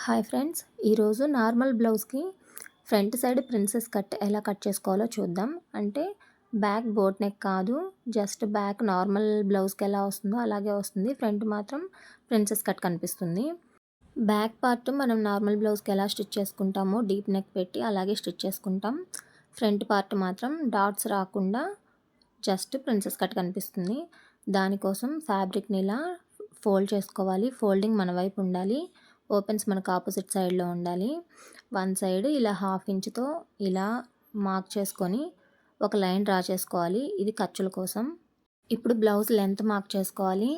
Hi friends, ఈరోజు normal బ్లౌజ్కి front side princess cut ఎలా కట్ చేసుకోవాలో చూద్దాం. అంటే బ్యాక్ బోట్ నెక్ కాదు, జస్ట్ బ్యాక్ నార్మల్ బ్లౌజ్కి ఎలా వస్తుందో అలాగే వస్తుంది. ఫ్రంట్ మాత్రం ప్రిన్సెస్ కట్ కనిపిస్తుంది. బ్యాక్ పార్ట్ మనం నార్మల్ బ్లౌజ్కి ఎలా స్టిచ్ చేసుకుంటామో డీప్ నెక్ పెట్టి అలాగే స్టిచ్ చేసుకుంటాం. ఫ్రంట్ పార్ట్ మాత్రం డాట్స్ రాకుండా జస్ట్ ప్రిన్సెస్ కట్ కనిపిస్తుంది. దానికోసం ఫ్యాబ్రిక్ని ఇలా ఫోల్డ్ చేసుకోవాలి. ఫోల్డింగ్ మన వైపు ఉండాలి, ఓపెన్స్ మనకు ఆపోజిట్ సైడ్లో ఉండాలి. వన్ సైడ్ ఇలా 1/2 ఇంచ్తో ఇలా మార్క్ చేసుకొని ఒక లైన్ డ్రా చేసుకోవాలి. ఇది ఖర్చుల కోసం. ఇప్పుడు బ్లౌజ్ లెంత్ మార్క్ చేసుకోవాలి.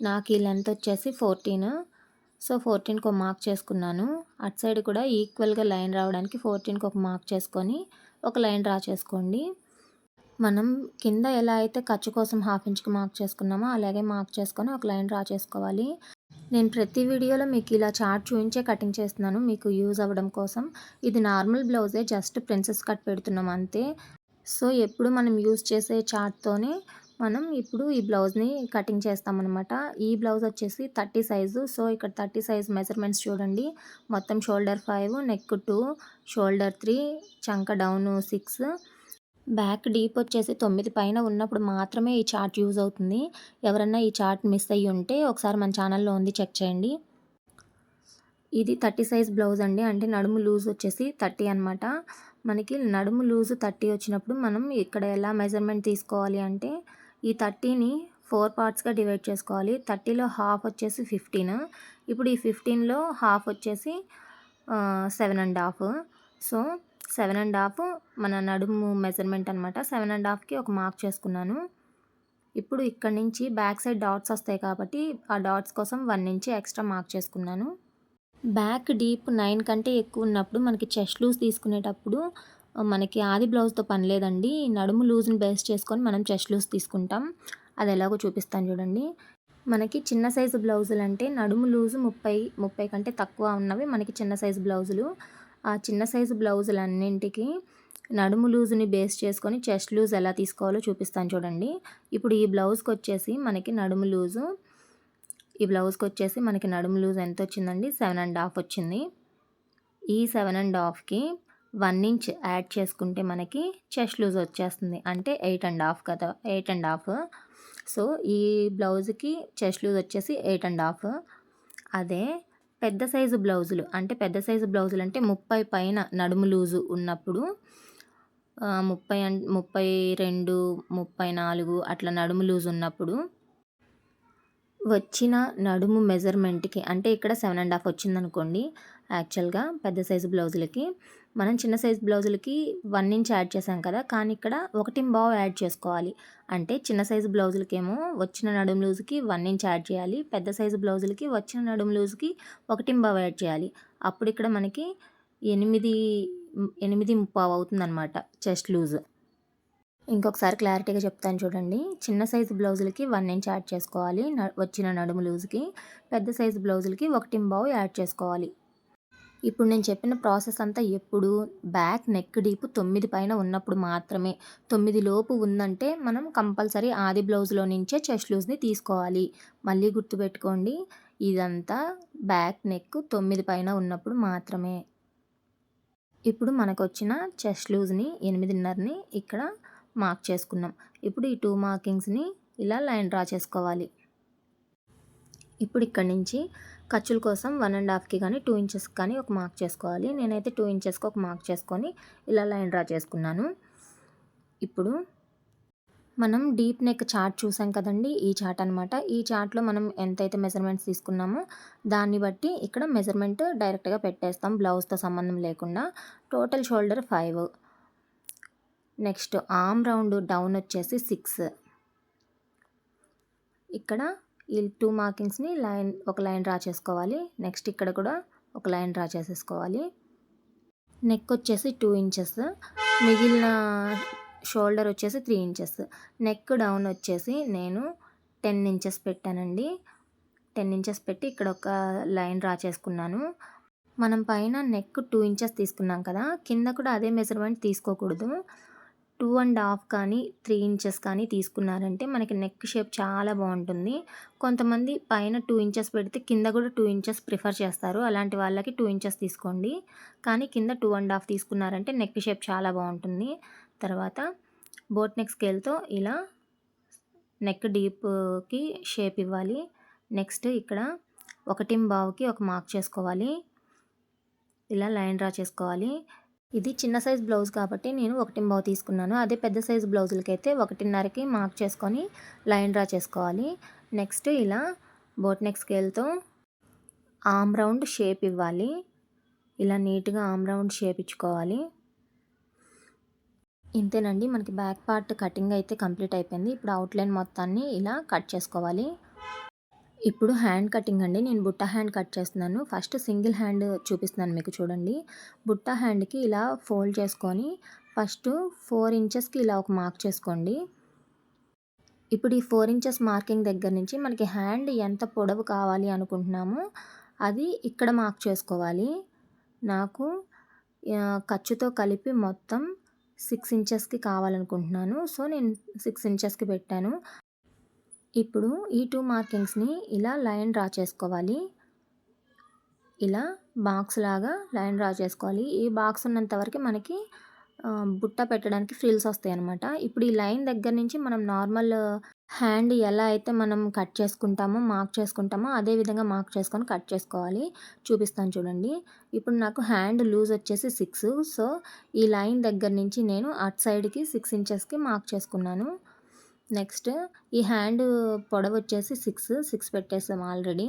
నాకు ఈ లెంత్ వచ్చేసి 14. సో 14కి ఒక మార్క్ చేసుకున్నాను. అటు సైడ్ కూడా ఈక్వల్గా లైన్ రావడానికి 14కి ఒక మార్క్ చేసుకొని ఒక లైన్ డ్రా చేసుకోండి. మనం కింద ఎలా అయితే ఖర్చు కోసం 1/2 ఇంచ్కి మార్క్ చేసుకున్నామో అలాగే మార్క్ చేసుకొని ఒక లైన్ డ్రా చేసుకోవాలి. నేను ప్రతి వీడియోలో మీకు ఇలా చార్ట్ చూపించే కటింగ్ చేస్తున్నాను, మీకు యూజ్ అవ్వడం కోసం. ఇది నార్మల్ బ్లౌజే, జస్ట్ ప్రిన్సెస్ కట్ పెడుతున్నాం అంతే. సో ఎప్పుడు మనం యూజ్ చేసే చార్ట్తోనే మనం ఇప్పుడు ఈ బ్లౌజ్ని కటింగ్ చేస్తామన్నమాట. ఈ బ్లౌజ్ వచ్చేసి 30 సైజు. సో ఇక్కడ 30 సైజ్ మెజర్మెంట్స్ చూడండి. మొత్తం షోల్డర్ 5, నెక్ 2, షోల్డర్ 3, చంక డౌన్ 6, బ్యాక్ డీప్ వచ్చేసి 9 పైన ఉన్నప్పుడు మాత్రమే ఈ చార్ట్ యూజ్ అవుతుంది. ఎవరన్నా ఈ చార్ట్ మిస్ అయ్యి ఉంటే ఒకసారి మన ఛానల్లో ఉంది, చెక్ చేయండి. ఇది 30 సైజ్ బ్లౌజ్ అండి. అంటే నడుము లూజ్ వచ్చేసి 30 అనమాట. మనకి నడుము లూజ్ 30 వచ్చినప్పుడు మనం ఇక్కడ ఎలా మెజర్మెంట్ తీసుకోవాలి అంటే ఈ 30ని 4 పార్ట్స్గా డివైడ్ చేసుకోవాలి. 30లో హాఫ్ వచ్చేసి 15. ఇప్పుడు ఈ 15లో హాఫ్ వచ్చేసి 7.5. సో 7.5 మన నడుము మెజర్మెంట్ అనమాట. 7.5కి ఒక మార్క్ చేసుకున్నాను. ఇప్పుడు ఇక్కడ నుంచి బ్యాక్ సైడ్ డాట్స్ వస్తాయి కాబట్టి ఆ డాట్స్ కోసం 1 ఇంచ్ ఎక్స్ట్రా మార్క్ చేసుకున్నాను. బ్యాక్ డీప్ 9 కంటే ఎక్కువ ఉన్నప్పుడు మనకి చెస్ట్ లూజ్ తీసుకునేటప్పుడు మనకి ఆది బ్లౌజ్తో పని లేదండి. నడుము లూజ్ని బేస్ చేసుకొని మనం చెస్ట్ లూజ్ తీసుకుంటాం. అది ఎలాగో చూపిస్తాను చూడండి. మనకి చిన్న సైజు బ్లౌజులు అంటే నడుము లూజు 30 కంటే తక్కువ ఉన్నవి మనకి చిన్న సైజు బ్లౌజులు. ఆ చిన్న సైజు బ్లౌజులన్నింటికి నడుము లూజుని బేస్ చేసుకొని చెస్ట్ లూజ్ ఎలా తీసుకోవాలో చూపిస్తాను చూడండి. ఇప్పుడు ఈ బ్లౌజ్కి వచ్చేసి మనకి నడుము లూజు ఎంత వచ్చిందండి? 7.5 వచ్చింది. ఈ 7.5కి 1 ఇంచ్ యాడ్ చేసుకుంటే మనకి చెస్ట్ లూజ్ వచ్చేస్తుంది. అంటే 8.5 కదా, 8.5. సో ఈ బ్లౌజ్కి చెస్ట్ లూజ్ వచ్చేసి 8.5. అదే పెద్ద సైజు బ్లౌజులు అంటే 30 పైన నడుము లూజు ఉన్నప్పుడు 32, 34 అట్లా నడుము లూజ్ ఉన్నప్పుడు వచ్చిన నడుము మెజర్మెంట్కి అంటే ఇక్కడ 7.5 వచ్చిందనుకోండి. యాక్చువల్గా పెద్ద సైజు బ్లౌజులకి మనం చిన్న సైజు బ్లౌజులకి 1 ఇంచ్ యాడ్ చేసాం కదా, కానీ ఇక్కడ 1.5 యాడ్ చేసుకోవాలి. అంటే చిన్న సైజు బ్లౌజులకేమో వచ్చిన నడుము లూజ్కి 1 ఇంచ్ యాడ్ చేయాలి, పెద్ద సైజు బ్లౌజులకి వచ్చిన నడుము లూజ్కి 1.5 యాడ్ చేయాలి. అప్పుడు ఇక్కడ మనకి 8.5 అవుతుందన్నమాట చెస్ట్ లూజ్. ఇంకొకసారి క్లారిటీగా చెప్తాను చూడండి. చిన్న సైజు బ్లౌజులకి 1 ఇంచ్ యాడ్ చేసుకోవాలి వచ్చిన నడుము లూజ్కి. పెద్ద సైజు బ్లౌజులకి 1.5 యాడ్ చేసుకోవాలి. ఇప్పుడు నేను చెప్పిన ప్రాసెస్ అంతా ఎప్పుడు బ్యాక్ నెక్ డీప్ 9 పైన ఉన్నప్పుడు మాత్రమే. 9 లోపు ఉందంటే మనం కంపల్సరీ ఆది బ్లౌజ్లో నుంచే చెస్ట్ లూజ్ని తీసుకోవాలి. మళ్ళీ గుర్తుపెట్టుకోండి, ఇదంతా బ్యాక్ నెక్ 9 పైన ఉన్నప్పుడు మాత్రమే. ఇప్పుడు మనకు వచ్చిన చెస్ట్ లూజ్ని 8.5ని ఇక్కడ మార్క్ చేసుకున్నాం. ఇప్పుడు ఈ 2 మార్కింగ్స్ని ఇలా లైన్ డ్రా చేసుకోవాలి. ఇప్పుడు ఇక్కడ నుంచి ఖర్చుల కోసం 1.5కి కానీ 2 ఇంచెస్కి కానీ ఒక మార్క్ చేసుకోవాలి. నేనైతే 2 ఇంచెస్కి ఒక మార్క్ చేసుకొని ఇలా లైన్ డ్రా చేసుకున్నాను. ఇప్పుడు మనం డీప్ నెక్ చార్ట్ చూసాం కదండి, ఈ చార్ట్ అనమాట. ఈ చార్ట్లో మనం ఎంతైతే మెజర్మెంట్స్ తీసుకున్నామో దాన్ని బట్టి ఇక్కడ మెజర్మెంట్ డైరెక్ట్గా పెట్టేస్తాం, బ్లౌజ్తో సంబంధం లేకుండా. Total shoulder 5, next arm round down వచ్చేసి 6. ఇక్కడ ఈ 2 మార్కింగ్స్ని ఒక లైన్ డ్రా చేసుకోవాలి. నెక్స్ట్ ఇక్కడ కూడా ఒక లైన్ డ్రా చేసేసుకోవాలి. నెక్ వచ్చేసి 2 ఇంచెస్, మిగిలిన షోల్డర్ వచ్చేసి 3 ఇంచెస్. నెక్ డౌన్ వచ్చేసి నేను 10 ఇంచెస్ పెట్టానండి. 10 ఇంచెస్ పెట్టి ఇక్కడ ఒక లైన్ డ్రా చేసుకున్నాను. మనం పైన నెక్ 2 ఇంచెస్ తీసుకున్నాం కదా, కింద కూడా అదే మెజర్మెంట్ తీసుకోకూడదు. 2½ కానీ 3 ఇంచెస్ కానీ తీసుకున్నారంటే మనకి నెక్ షేప్ చాలా బాగుంటుంది. కొంతమంది పైన 2 ఇంచెస్ పెడితే కింద కూడా 2 ఇంచెస్ ప్రిఫర్ చేస్తారు. అలాంటి వాళ్ళకి 2 ఇంచెస్ తీసుకోండి. కానీ కింద 2½ తీసుకున్నారంటే నెక్ షేప్ చాలా బాగుంటుంది. తర్వాత బోట్ నెక్ స్కేల్తో ఇలా నెక్ డీప్కి షేప్ ఇవ్వాలి. నెక్స్ట్ ఇక్కడ 1.25కి ఒక మార్క్ చేసుకోవాలి. ఇలా లైన్ డ్రా చేసుకోవాలి. ఇది చిన్న సైజ్ బ్లౌజ్ కాబట్టి నేను 1.25 తీసుకున్నాను. అదే పెద్ద సైజ్ బ్లౌజులకైతే 1.5కి మార్క్ చేసుకొని లైన్ డ్రా చేసుకోవాలి. నెక్స్ట్ ఇలా బోట్ నెక్ స్కేల్తో ఆర్మ్ రౌండ్ షేప్ ఇవ్వాలి. ఇలా నీట్గా ఆర్మ్ రౌండ్ షేప్ ఇచ్చుకోవాలి. ఇంతేనండి, మనకి బ్యాక్ పార్ట్ కటింగ్ అయితే కంప్లీట్ అయిపోయింది. ఇప్పుడు అవుట్లైన్ మొత్తాన్ని ఇలా కట్ చేసుకోవాలి. ఇప్పుడు హ్యాండ్ కటింగ్ అండి. నేను బుట్ట హ్యాండ్ కట్ చేస్తున్నాను. ఫస్ట్ సింగిల్ హ్యాండ్ చూపిస్తున్నాను మీకు, చూడండి. బుట్ట హ్యాండ్కి ఇలా ఫోల్డ్ చేసుకొని ఫస్ట్ 4 ఇంచెస్కి ఇలా ఒక మార్క్ చేసుకోండి. ఇప్పుడు ఈ 4 ఇంచెస్ మార్కింగ్ దగ్గర నుంచి మనకి హ్యాండ్ ఎంత పొడవు కావాలి అనుకుంటున్నామో అది ఇక్కడ మార్క్ చేసుకోవాలి. నాకు ఖర్చుతో కలిపి మొత్తం 6 ఇంచెస్కి కావాలనుకుంటున్నాను. సో నేను 6 ఇంచెస్కి పెట్టాను. ఇప్పుడు ఈ 2 మార్కింగ్స్ని ఇలా లైన్ డ్రా చేసుకోవాలి. ఇలా బాక్స్ లాగా లైన్ డ్రా చేసుకోవాలి. ఈ బాక్స్ ఉన్నంత వరకు మనకి బుట్ట పెట్టడానికి ఫ్రిల్స్ వస్తాయి అన్నమాట. ఇప్పుడు ఈ లైన్ దగ్గర నుంచి మనం నార్మల్ హ్యాండ్ ఎలా అయితే మనం కట్ చేసుకుంటామో మార్క్ చేసుకుంటామో అదే విధంగా మార్క్ చేసుకొని కట్ చేసుకోవాలి. చూపిస్తాను చూడండి. ఇప్పుడు నాకు హ్యాండ్ లూజ్ వచ్చేసి 6. సో ఈ లైన్ దగ్గర నుంచి నేను అటు సైడ్కి 6 ఇంచెస్కి మార్క్ చేసుకున్నాను. నెక్స్ట్ ఈ హ్యాండ్ పొడవు వచ్చేసి 6 పెట్టేసాం ఆల్రెడీ.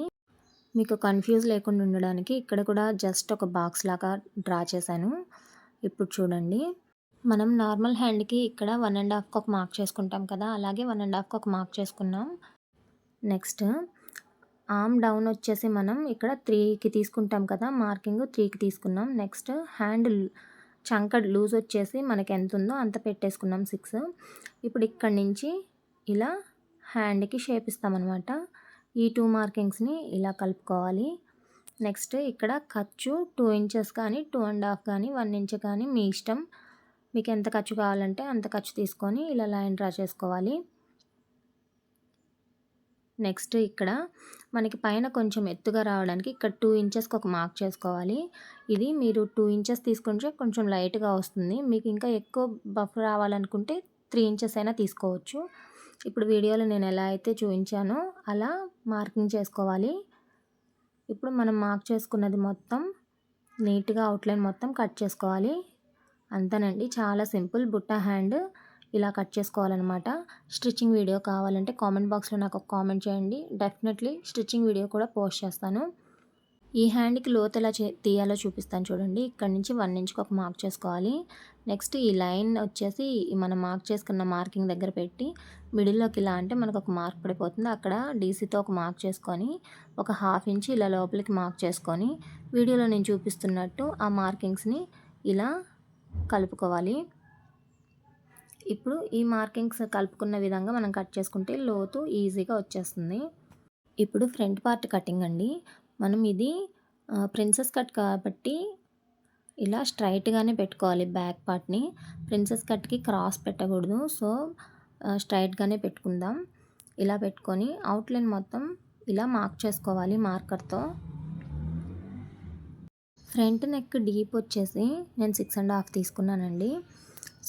మీకు కన్ఫ్యూజ్ లేకుండా ఉండడానికి ఇక్కడ కూడా జస్ట్ ఒక బాక్స్ లాగా డ్రా చేశాను. ఇప్పుడు చూడండి, మనం నార్మల్ హ్యాండ్కి ఇక్కడ 1½ ఒక మార్క్ చేసుకుంటాం కదా, అలాగే 1½ ఒక మార్క్ చేసుకున్నాం. నెక్స్ట్ ఆర్మ్ డౌన్ వచ్చేసి మనం ఇక్కడ 3కి తీసుకుంటాం కదా, మార్కింగ్ 3కి తీసుకున్నాం. నెక్స్ట్ హ్యాండ్ చంక లూజ్ వచ్చేసి మనకి ఎంత ఉందో అంత పెట్టేసుకున్నాం 6. ఇప్పుడు ఇక్కడి నుంచి ఇలా హ్యాండ్కి షేప్ ఇస్తామన్నమాట. ఈ 2 మార్కింగ్స్ని ఇలా కలుపుకోవాలి. నెక్స్ట్ ఇక్కడ ఖర్చు 2 ఇంచెస్ కానీ 2½ కానీ 1 ఇంచ్ కానీ మీ ఇష్టం. మీకు ఎంత ఖర్చు కావాలంటే అంత ఖర్చు తీసుకొని ఇలా లైన్ డ్రా చేసుకోవాలి. నెక్స్ట్ ఇక్కడ మనకి పైన కొంచెం ఎత్తుగా రావడానికి ఇక్కడ 2 ఇంచెస్కి ఒక మార్క్ చేసుకోవాలి. ఇది మీరు 2 ఇంచెస్ తీసుకుంటే కొంచెం లైట్గా వస్తుంది. మీకు ఇంకా ఎక్కువ బఫ్ రావాలనుకుంటే 3 ఇంచెస్ అయినా తీసుకోవచ్చు. ఇప్పుడు వీడియోలో నేను ఎలా అయితే చూపించానో అలా మార్కింగ్ చేసుకోవాలి. ఇప్పుడు మనం మార్క్ చేసుకున్నది మొత్తం నీట్గా అవుట్లైన్ మొత్తం కట్ చేసుకోవాలి. అంతేనండి, చాలా సింపుల్. బుట్ట హ్యాండ్ ఇలా కట్ చేసుకోవాలన్నమాట. స్టిచ్చింగ్ వీడియో కావాలంటే కామెంట్ బాక్స్లో నాకు ఒక కామెంట్ చేయండి. డెఫినెట్లీ స్టిచ్చింగ్ వీడియో కూడా పోస్ట్ చేస్తాను. ఈ హ్యాండ్కి లోతు ఎలా తీయాలో చూపిస్తాను చూడండి. ఇక్కడ నుంచి 1 ఇంచ్కి ఒక మార్క్ చేసుకోవాలి. నెక్స్ట్ ఈ లైన్ వచ్చేసి మనం మార్క్ చేసుకున్న మార్కింగ్ దగ్గర పెట్టి మిడిల్లోకి ఇలా అంటే మనకు ఒక మార్క్ పడిపోతుంది. అక్కడ డీసీతో ఒక మార్క్ చేసుకొని ఒక 1/2 ఇంచ్ ఇలా లోపలికి మార్క్ చేసుకొని వీడియోలో నేను చూపిస్తున్నట్టు ఆ మార్కింగ్స్ని ఇలా కలుపుకోవాలి. ఇప్పుడు ఈ మార్కింగ్స్ కలుపుకున్న విధంగా మనం కట్ చేసుకుంటే లోతు ఈజీగా వచ్చేస్తుంది. ఇప్పుడు ఫ్రంట్ పార్ట్ కటింగ్ అండి. మనం ఇది ప్రిన్సెస్ కట్ కాబట్టి ఇలా స్ట్రైట్గానే పెట్టుకోవాలి. బ్యాక్ పార్ట్ని ప్రిన్సెస్ కట్కి క్రాస్ పెట్టకూడదు. సో స్ట్రైట్గానే పెట్టుకుందాం. ఇలా పెట్టుకొని అవుట్లైన్ మొత్తం ఇలా మార్క్ చేసుకోవాలి మార్కర్తో. ఫ్రంట్ నెక్ డీప్ వచ్చేసి నేను 6½ తీసుకున్నానండి.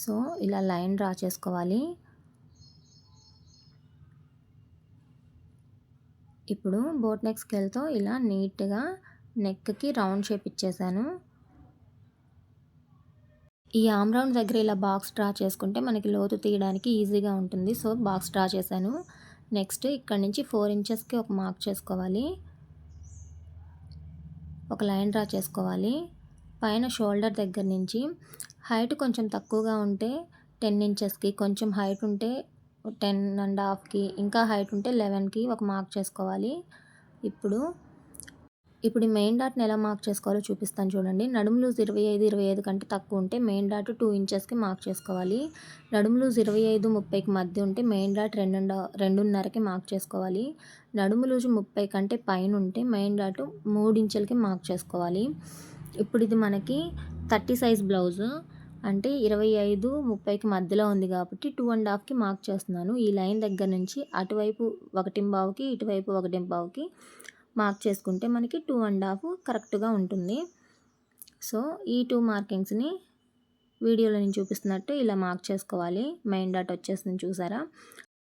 సో ఇలా లైన్ డ్రా చేసుకోవాలి. ఇప్పుడు బోట్ నెక్ స్కేల్తో ఇలా నీట్గా నెక్కి రౌండ్ షేప్ ఇచ్చేసాను. ఈ ఆర్మ్ రౌండ్ దగ్గర ఇలా బాక్స్ డ్రా చేసుకుంటే మనకి లోతు తీయడానికి ఈజీగా ఉంటుంది. సో బాక్స్ డ్రా చేశాను. నెక్స్ట్ ఇక్కడ నుంచి 4 ఇంచెస్కి ఒక మార్క్ చేసుకోవాలి. ఒక లైన్ డ్రా చేసుకోవాలి. పైన షోల్డర్ దగ్గర నుంచి హైట్ కొంచెం తక్కువగా ఉంటే 10 ఇంచెస్కి, కొంచెం హైట్ ఉంటే 10½ ఇంకా హైట్ ఉంటే 11కి ఒక మార్క్ చేసుకోవాలి. ఇప్పుడు ఈ మెయిన్ డాట్ని ఎలా మార్క్ చేసుకోవాలో చూపిస్తాను చూడండి. నడుము లూజ్ 25 కంటే తక్కువ ఉంటే మెయిన్ డాట్ 2 ఇంచెస్కి మార్క్ చేసుకోవాలి. నడుము లూజ్ 25-30కి మధ్య ఉంటే మెయిన్ డాట్ 2.5కి మార్క్ చేసుకోవాలి. నడుము లూజ్ 30 కంటే పైన ఉంటే మెయిన్ డాట్ 3 ఇంచులకి మార్క్ చేసుకోవాలి. ఇప్పుడు ఇది మనకి 30 సైజ్ బ్లౌజు అంటే 25, 30కి మధ్యలో ఉంది కాబట్టి 2½ మార్క్ చేస్తున్నాను. ఈ లైన్ దగ్గర నుంచి అటువైపు 1.25కి, ఇటువైపు 1.25కి మార్క్ చేసుకుంటే మనకి 2½ కరెక్ట్‌గా ఉంటుంది. సో, ఈ 2 మార్కింగ్స్‌ని వీడియోలో నేను చూపిస్తున్నట్టు ఇలా మార్క్ చేసుకోవాలి. మెయిన్ డాట్ వచ్చేసింది చూసారా?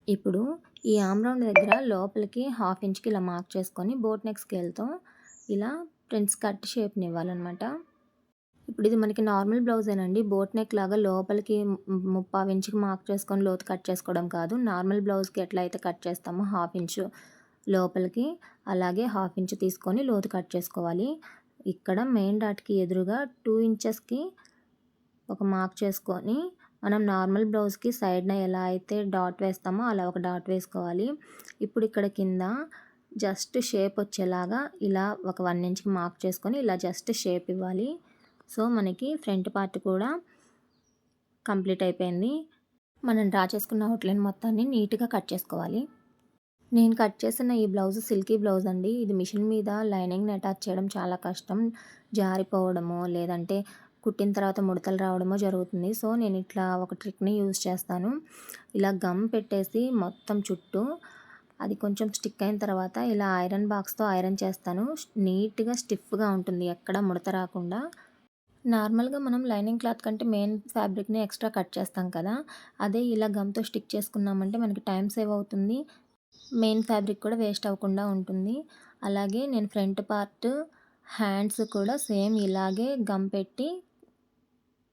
ఇప్పుడు ఈ ఆర్మ్ రౌండ్ దగ్గర లోపలికి 1/2 ఇంచ్‌కి ఇలా మార్క్ చేసుకొని బోట్ నెక్ స్కేల్‌తో ఇలా ప్రిన్స్ కట్ షేప్‌ని ఇవ్వాలన్నమాట. ఇప్పుడు ఇది మనకి నార్మల్ బ్లౌజేనండి. బోట్ నెక్ లాగా లోపలికి 3/4 ఇంచ్‌కి మార్క్ చేసుకొని లోతు కట్ చేసుకోవడం కాదు. నార్మల్ బ్లౌజ్‌కి ఎట్లా అయితే కట్ చేస్తామో 1/2 ఇంచు లోపలికి, అలాగే 1/2 ఇంచు తీసుకొని లోతు కట్ చేసుకోవాలి. ఇక్కడ మెయిన్ డాట్‌కి ఎదురుగా 2 ఇంచెస్‌కి ఒక మార్క్ చేసుకొని మనం నార్మల్ బ్లౌజ్‌కి సైడ్‌న ఎలా అయితే డాట్ వేస్తామో అలా ఒక డాట్ వేసుకోవాలి. ఇప్పుడు ఇక్కడ కింద జస్ట్ షేప్ వచ్చేలాగా ఇలా ఒక 1 ఇంచ్‌కి మార్క్ చేసుకొని ఇలా జస్ట్ షేప్ ఇవ్వాలి. సో, మనకి ఫ్రంట్ పార్ట్ కూడా కంప్లీట్ అయిపోయింది. మనం డ్రా చేసుకున్న అవుట్‌లైన్ మొత్తాన్ని నీట్‌గా కట్ చేసుకోవాలి. నేను కట్ చేసిన ఈ బ్లౌజ్ సిల్కీ బ్లౌజ్ అండి. ఇది మిషన్ మీద లైనింగ్‌ని అటాచ్ చేయడం చాలా కష్టం. జారిపోవడమో, లేదంటే కుట్టిన తర్వాత ముడతలు రావడమో జరుగుతుంది. సో, నేను ఇట్లా ఒక ట్రిక్‌ని యూజ్ చేస్తాను. ఇలా గమ్ పెట్టేసి మొత్తం చుట్టూ అది కొంచెం స్టిక్ అయిన తర్వాత ఇలా ఐరన్ బాక్స్‌తో ఐరన్ చేస్తాను. నీట్‌గా స్టిఫ్‌గా ఉంటుంది. ఎక్కడ ముడత రాకుండా. నార్మల్‌గా మనం లైనింగ్ క్లాత్ కంటే మెయిన్ ఫ్యాబ్రిక్‌ని ఎక్స్ట్రా కట్ చేస్తాం కదా! అదే ఇలా గమ్‌తో స్టిక్ చేసుకున్నామంటే మనకి టైం సేవ్ అవుతుంది. మెయిన్ ఫ్యాబ్రిక్ కూడా వేస్ట్ అవ్వకుండా ఉంటుంది. అలాగే నేను ఫ్రంట్ పార్ట్, హ్యాండ్స్ కూడా సేమ్ ఇలాగే గమ్ పెట్టి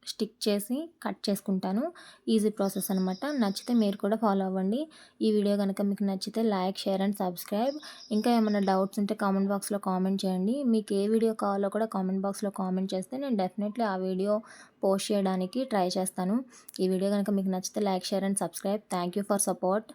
స్టిక్ చేసి కట్ చేసుకుంటాను. ఈజీ ప్రాసెస్ అనమాట. నచ్చితే మీరు కూడా ఫాలో అవ్వండి. ఈ వీడియో గనుక మీకు నచ్చితే లైక్, షేర్ అండ్ సబ్స్క్రైబ్. ఇంకా ఏమైనా డౌట్స్ ఉంటే కామెంట్ బాక్స్‌లో కామెంట్ చేయండి. మీకు ఏ వీడియో కావాలో కూడా కామెంట్ బాక్స్‌లో కామెంట్ చేస్తే నేను డెఫినెట్లీ ఆ వీడియో పోస్ట్ చేయడానికి ట్రై చేస్తాను. ఈ వీడియో గనుక మీకు నచ్చితే like, share and subscribe. Thank you for support.